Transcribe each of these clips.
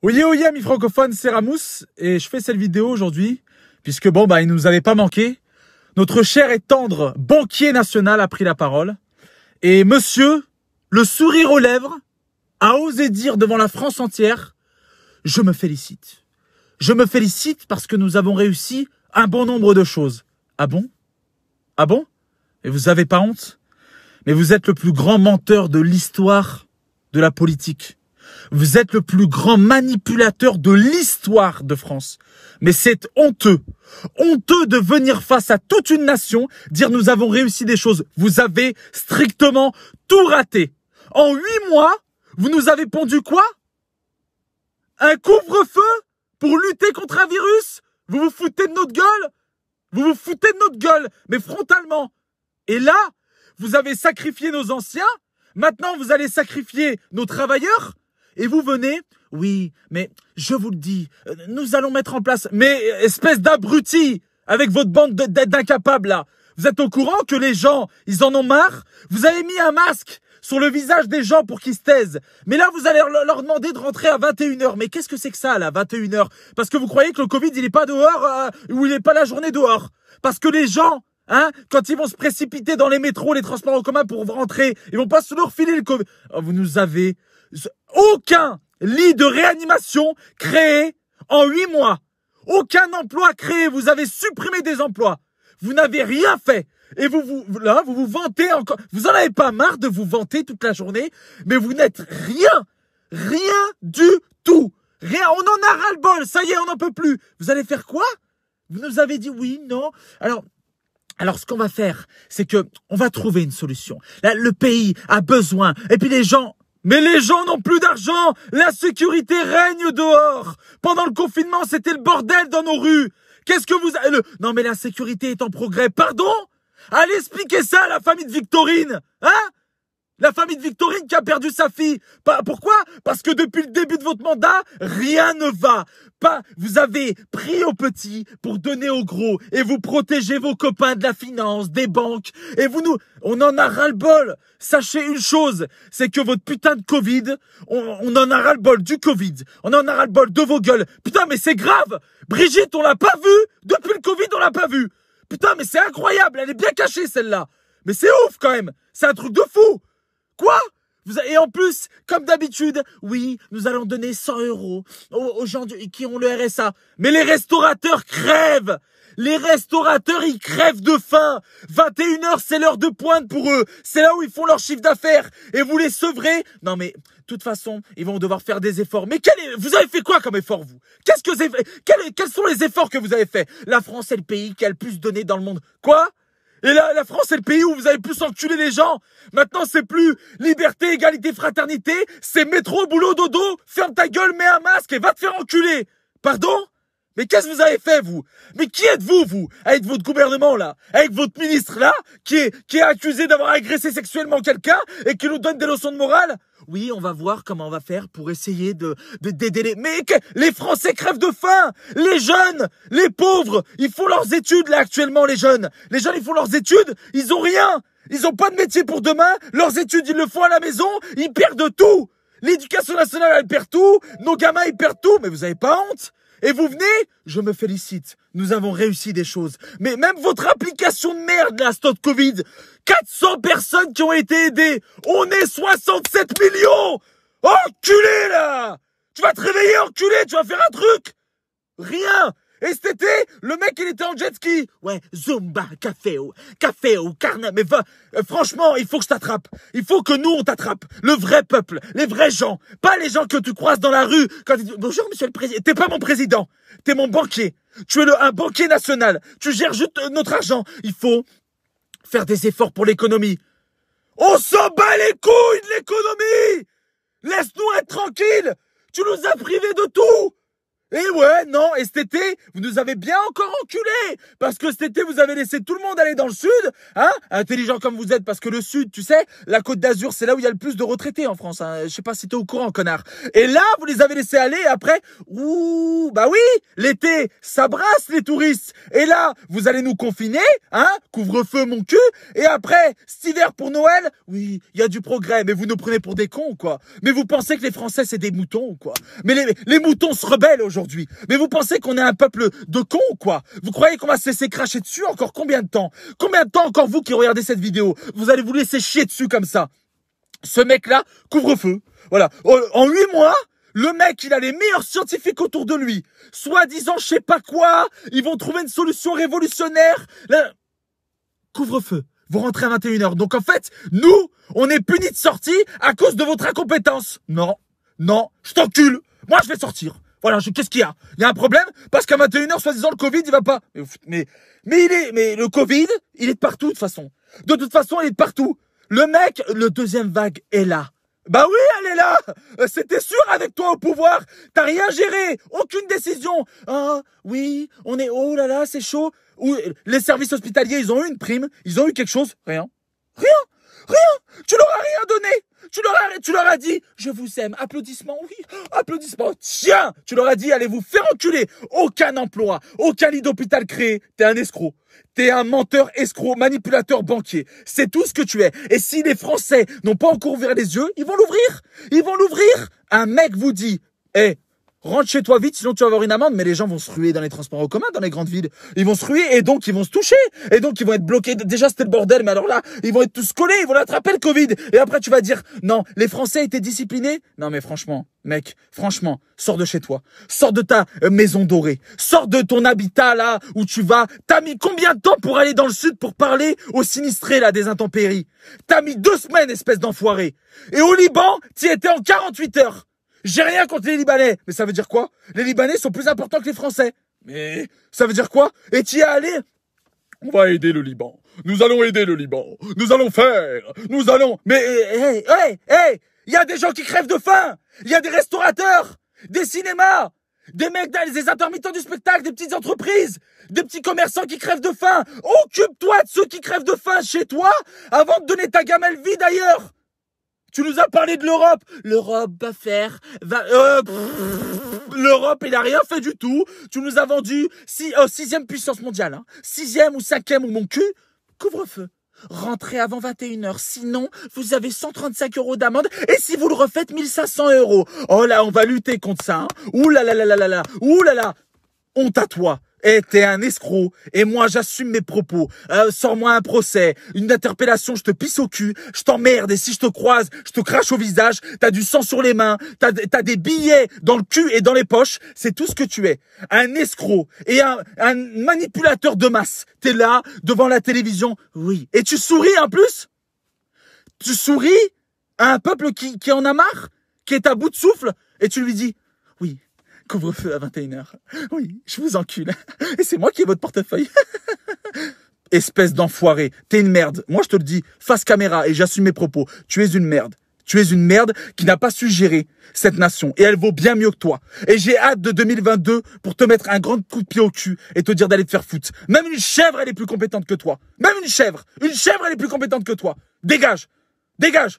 Oui, amis francophones, c'est Ramous et je fais cette vidéo aujourd'hui puisque il nous avait pas manqué. Notre cher et tendre banquier national a pris la parole et monsieur, le sourire aux lèvres, a osé dire devant la France entière « Je me félicite. Je me félicite parce que nous avons réussi un bon nombre de choses. » Ah bon? Ah bon? Et vous avez pas honte? Mais vous êtes le plus grand menteur de l'histoire de la politique. Vous êtes le plus grand manipulateur de l'histoire de France. Mais c'est honteux. Honteux de venir face à toute une nation, dire nous avons réussi des choses. Vous avez strictement tout raté. En 8 mois, vous nous avez pondu quoi? Un couvre-feu pour lutter contre un virus? Vous vous foutez de notre gueule? Vous vous foutez de notre gueule, mais frontalement. Et là, vous avez sacrifié nos anciens. Maintenant, vous allez sacrifier nos travailleurs. Et vous venez, oui, mais je vous le dis, nous allons mettre en place, mais espèce d'abruti, avec votre bande d'incapables là. Vous êtes au courant que les gens, ils en ont marre? Vous avez mis un masque sur le visage des gens pour qu'ils se taisent. Mais là, vous allez leur demander de rentrer à 21h. Mais qu'est-ce que c'est que ça, là, 21h? Parce que vous croyez que le Covid, il est pas dehors, ou il est pas la journée dehors. Parce que les gens, quand ils vont se précipiter dans les métros, les transports en commun pour rentrer, ils vont pas se leur filer le Covid. Oh, vous nous avez aucun lit de réanimation créé en 8 mois. Aucun emploi créé. Vous avez supprimé des emplois. Vous n'avez rien fait. Et vous vous vantez encore. Vous en avez pas marre de vous vanter toute la journée, mais vous n'êtes rien. Rien du tout. Rien. On en a ras-le-bol. Ça y est, on n'en peut plus. Vous allez faire quoi? Vous nous avez dit oui, non. Alors, ce qu'on va faire, c'est que on va trouver une solution. Là, le pays a besoin. Et puis les gens... Mais les gens n'ont plus d'argent. La sécurité règne dehors. Pendant le confinement, c'était le bordel dans nos rues. Qu'est-ce que vous... Non, mais la sécurité est en progrès. Pardon? Allez expliquer ça à la famille de Victorine. La famille de Victorine qui a perdu sa fille. Pourquoi? Parce que depuis le début de votre mandat, rien ne va. Vous avez pris aux petits pour donner aux gros et vous protégez vos copains de la finance, des banques. Et on en a ras-le-bol. Sachez une chose, c'est que votre putain de Covid, on en a ras-le-bol du Covid. On en a ras-le-bol de vos gueules. Putain, mais c'est grave. Brigitte, on l'a pas vue. Depuis le Covid, on l'a pas vue. Putain, mais c'est incroyable. Elle est bien cachée, celle-là. Mais c'est ouf, quand même. C'est un truc de fou. Quoi? Et en plus, comme d'habitude, oui, nous allons donner 100 € aux gens qui ont le RSA. Mais les restaurateurs crèvent. Les restaurateurs, ils crèvent de faim. 21h, c'est l'heure de pointe pour eux. C'est là où ils font leur chiffre d'affaires. Et vous les sevrez? Non, mais, de toute façon, ils vont devoir faire des efforts. Mais vous avez fait quoi comme effort, vous? Quels sont les efforts que vous avez fait? La France est le pays qui a le plus donné dans le monde. Quoi? Et là, la France, c'est le pays où vous avez plus enculé les gens. Maintenant, c'est plus liberté, égalité, fraternité. C'est métro, boulot, dodo. Ferme ta gueule, mets un masque et va te faire enculer. Pardon? Mais qu'est-ce que vous avez fait, vous? Mais qui êtes-vous, vous? Avec votre gouvernement, là? Avec votre ministre, là? Qui est accusé d'avoir agressé sexuellement quelqu'un et qui nous donne des leçons de morale? Oui, on va voir comment on va faire pour essayer d'aider les... Mais les Français crèvent de faim! Les jeunes! Les pauvres! Ils font leurs études, là, actuellement, les jeunes! Les jeunes, ils font leurs études! Ils ont rien! Ils ont pas de métier pour demain! Leurs études, ils le font à la maison! Ils perdent tout! L'éducation nationale, elle perd tout! Nos gamins, ils perdent tout! Mais vous avez pas honte? Et vous venez? Je me félicite. Nous avons réussi des choses. Mais même votre application de merde, là, Stop Covid, 400 personnes qui ont été aidées. On est 67 millions! Enculé, là! Tu vas te réveiller, enculé, tu vas faire un truc! Rien! Et cet été, le mec, il était en jet ski. Ouais, Zumba, café, carnet. Mais franchement, il faut que je t'attrape. Il faut que nous, on t'attrape. Le vrai peuple, les vrais gens. Pas les gens que tu croises dans la rue. Quand tu dis, bonjour, monsieur le président. T'es pas mon président. T'es mon banquier. Tu es un banquier national. Tu gères juste notre argent. Il faut faire des efforts pour l'économie. On s'en bat les couilles de l'économie! Laisse-nous être tranquilles! Tu nous as privés de tout! Et ouais, non, et cet été, vous nous avez bien encore enculés. Parce que cet été, vous avez laissé tout le monde aller dans le sud, hein, intelligent comme vous êtes, parce que le sud, tu sais, la Côte d'Azur, c'est là où il y a le plus de retraités en France, hein. Je sais pas si t'es au courant, connard. Et là, vous les avez laissés aller, et après, ouh, bah oui, l'été, ça brasse les touristes. Et là, vous allez nous confiner, hein, couvre-feu mon cul, et après, cet hiver pour Noël, oui, il y a du progrès, mais vous nous prenez pour des cons, quoi. Mais vous pensez que les Français, c'est des moutons, quoi. Mais les moutons se rebellent aujourd'hui. Mais vous pensez qu'on est un peuple de cons ou quoi? Vous croyez qu'on va se laisser cracher dessus encore combien de temps? Combien de temps encore vous qui regardez cette vidéo? Vous allez vous laisser chier dessus comme ça? Ce mec-là, couvre-feu. Voilà. En 8 mois, le mec, il a les meilleurs scientifiques autour de lui. Soi-disant, je sais pas quoi. Ils vont trouver une solution révolutionnaire. Couvre-feu. Vous rentrez à 21h. Donc en fait, nous, on est punis de sortie à cause de votre incompétence. Non. Non. Je t'encule. Moi, je vais sortir. Voilà, qu'est-ce qu'il y a? Il y a un problème? Parce qu'à 21h, soi-disant, le Covid, il va pas. Mais le Covid, il est de partout, de toute façon. De toute façon, il est de partout. Le mec, le deuxième vague est là. Bah oui, elle est là. C'était sûr avec toi au pouvoir. T'as rien géré. Aucune décision. Ah, oui, on est, oh là là, c'est chaud. Ou, les services hospitaliers, ils ont eu une prime. Ils ont eu quelque chose. Rien. Rien. Tu leur as rien donné. Tu leur as dit, je vous aime. Applaudissements, oui. Applaudissements. Tiens, tu leur as dit, allez vous faire enculer. Aucun emploi, aucun lit d'hôpital créé. T'es un escroc. T'es un menteur, escroc, manipulateur, banquier. C'est tout ce que tu es. Et si les Français n'ont pas encore ouvert les yeux, ils vont l'ouvrir. Ils vont l'ouvrir. Un mec vous dit, rentre chez toi vite, sinon tu vas avoir une amende. Mais les gens vont se ruer dans les transports en commun, dans les grandes villes. Ils vont se ruer et donc ils vont se toucher. Et donc ils vont être bloqués. Déjà c'était le bordel, mais alors là, ils vont être tous collés. Ils vont l'attraper le Covid. Et après tu vas dire, non, les Français étaient disciplinés. Non mais franchement, mec, franchement, sors de chez toi. Sors de ta maison dorée. Sors de ton habitat là où tu vas. T'as mis combien de temps pour aller dans le sud pour parler aux sinistrés là des intempéries? T'as mis 2 semaines, espèce d'enfoiré. Et au Liban, t'y étais en 48 heures. J'ai rien contre les Libanais. Mais ça veut dire quoi? Les Libanais sont plus importants que les Français. Mais ça veut dire quoi? Et t'y es allé? On va aider le Liban. Nous allons aider le Liban. Nous allons faire. Nous allons... Mais, il y a des gens qui crèvent de faim. Il y a des restaurateurs, des cinémas, des mecs, des intermittents du spectacle, des petites entreprises, des petits commerçants qui crèvent de faim. Occupe-toi de ceux qui crèvent de faim chez toi avant de donner ta gamelle vide ailleurs. Tu nous as parlé de l'Europe. L'Europe l'Europe, il a rien fait du tout. Tu nous as vendu 6e puissance mondiale, hein. 6e ou 5e ou mon cul. Couvre-feu. Rentrez avant 21h. Sinon, vous avez 135 € d'amende. Et si vous le refaites, 1500 €. Oh là, on va lutter contre ça, hein. Ouh là là là là là là. Ouh là là. Honte à toi. T'es un escroc, et moi j'assume mes propos. Sors-moi un procès, une interpellation, je te pisse au cul, je t'emmerde, et si je te croise, je te crache au visage, t'as du sang sur les mains, t'as des billets dans le cul et dans les poches, c'est tout ce que tu es. Un escroc et un manipulateur de masse. T'es là, devant la télévision, oui. Et tu souris en plus? Tu souris à un peuple qui en a marre, qui est à bout de souffle, et tu lui dis, oui. Couvre-feu à 21h. Oui, je vous encule. Et c'est moi qui ai votre portefeuille. Espèce d'enfoiré. T'es une merde. Moi, je te le dis, face caméra, et j'assume mes propos. Tu es une merde. Tu es une merde qui n'a pas su gérer cette nation. Et elle vaut bien mieux que toi. Et j'ai hâte de 2022 pour te mettre un grand coup de pied au cul et te dire d'aller te faire foutre. Même une chèvre, elle est plus compétente que toi. Même une chèvre. Une chèvre, elle est plus compétente que toi. Dégage. Dégage.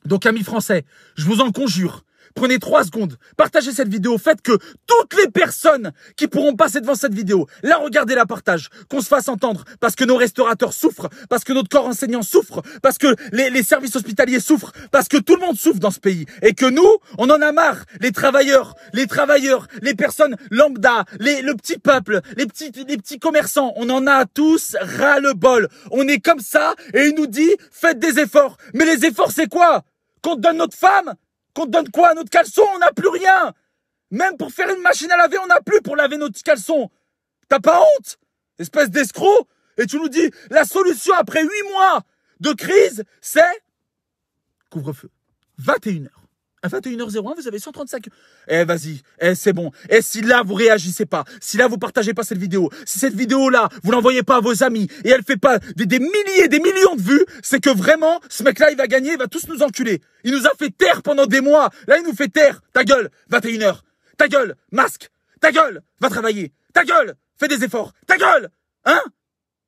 Donc, amis français, je vous en conjure. Prenez 3 secondes, partagez cette vidéo, faites que toutes les personnes qui pourront passer devant cette vidéo, la regardez, la partagent, qu'on se fasse entendre, parce que nos restaurateurs souffrent, parce que notre corps enseignant souffre, parce que les services hospitaliers souffrent, parce que tout le monde souffre dans ce pays, et que nous, on en a marre, les travailleurs, les personnes lambda, le petit peuple, les petits commerçants, on en a tous ras-le-bol. On est comme ça, et il nous dit, faites des efforts. Mais les efforts, c'est quoi? Qu'on te donne notre femme? Qu'on te donne quoi? Notre caleçon, on n'a plus rien. Même pour faire une machine à laver, on n'a plus pour laver notre caleçon. T'as pas honte? Espèce d'escroc. Et tu nous dis, la solution après 8 mois de crise, c'est couvre-feu. 21h. À 21h01, vous avez 135... vas-y, c'est bon. Si là, vous réagissez pas, si là, vous partagez pas cette vidéo, si cette vidéo-là, vous l'envoyez pas à vos amis, et elle fait pas des milliers, des millions de vues, c'est que vraiment, ce mec-là, il va gagner, il va tous nous enculer. Il nous a fait taire pendant des mois. Là, il nous fait taire. Ta gueule, 21h. Ta gueule, masque. Ta gueule, va travailler. Ta gueule, fais des efforts. Ta gueule, hein?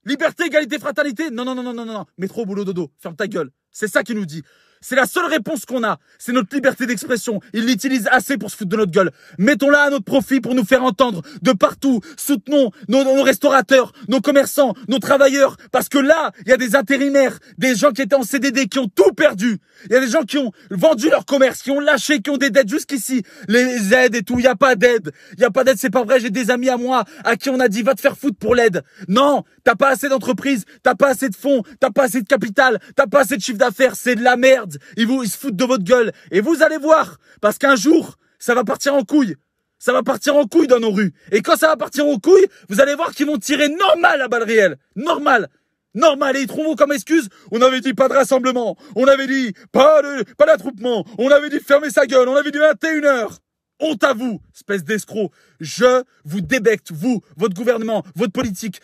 Liberté, égalité, fraternité. Non, non, non, non, non, non. Métro, boulot, dodo. Ferme ta gueule. C'est ça qu'il nous dit. C'est la seule réponse qu'on a. C'est notre liberté d'expression. Ils l'utilisent assez pour se foutre de notre gueule. Mettons-la à notre profit pour nous faire entendre de partout. Soutenons nos restaurateurs, nos commerçants, nos travailleurs. Parce que là, il y a des intérimaires, des gens qui étaient en CDD, qui ont tout perdu. Il y a des gens qui ont vendu leur commerce, qui ont lâché, qui ont des dettes jusqu'ici. Les aides et tout, il n'y a pas d'aide. Il n'y a pas d'aide, c'est pas vrai. J'ai des amis à moi à qui on a dit va te faire foutre pour l'aide. Non, t'as pas assez d'entreprises, t'as pas assez de fonds, t'as pas assez de capital, t'as pas assez de chiffre d'affaires. C'est de la merde. Ils se foutent de votre gueule. Et vous allez voir. Parce qu'un jour, ça va partir en couille. Ça va partir en couille dans nos rues. Et quand ça va partir en couille, vous allez voir qu'ils vont tirer normal à balles réelles. Normal. Normal. Et ils trouveront comme excuse, on avait dit pas de rassemblement. On avait dit pas d'attroupement. On avait dit fermer sa gueule. On avait dit 21h. Honte à vous, espèce d'escroc. Je vous débecte, vous, votre gouvernement, votre politique,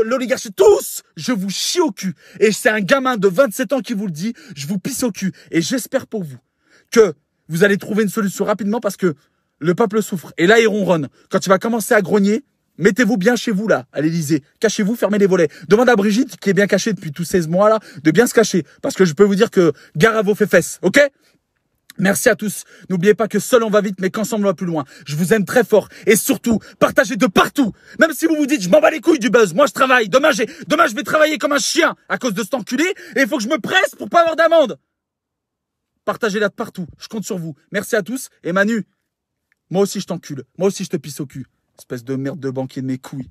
l'oligarchie, tous, je vous chie au cul. Et c'est un gamin de 27 ans qui vous le dit, je vous pisse au cul. Et j'espère pour vous que vous allez trouver une solution rapidement parce que le peuple souffre. Et là, il ronronne. Quand il va commencer à grogner, mettez-vous bien chez vous, là, à l'Élysée. Cachez-vous, fermez les volets. Demande à Brigitte, qui est bien cachée depuis tous 16 mois, là, de bien se cacher. Parce que je peux vous dire que gare à vos fesses, ok? Merci à tous. N'oubliez pas que seul on va vite, mais qu'ensemble on va plus loin. Je vous aime très fort. Et surtout, partagez de partout. Même si vous vous dites, je m'en bats les couilles du buzz. Moi, je travaille. Demain, je vais travailler comme un chien à cause de cet enculé. Et il faut que je me presse pour pas avoir d'amende. Partagez-la de partout. Je compte sur vous. Merci à tous. Et Manu, moi aussi je t'encule. Moi aussi je te pisse au cul. Espèce de merde de banquier de mes couilles.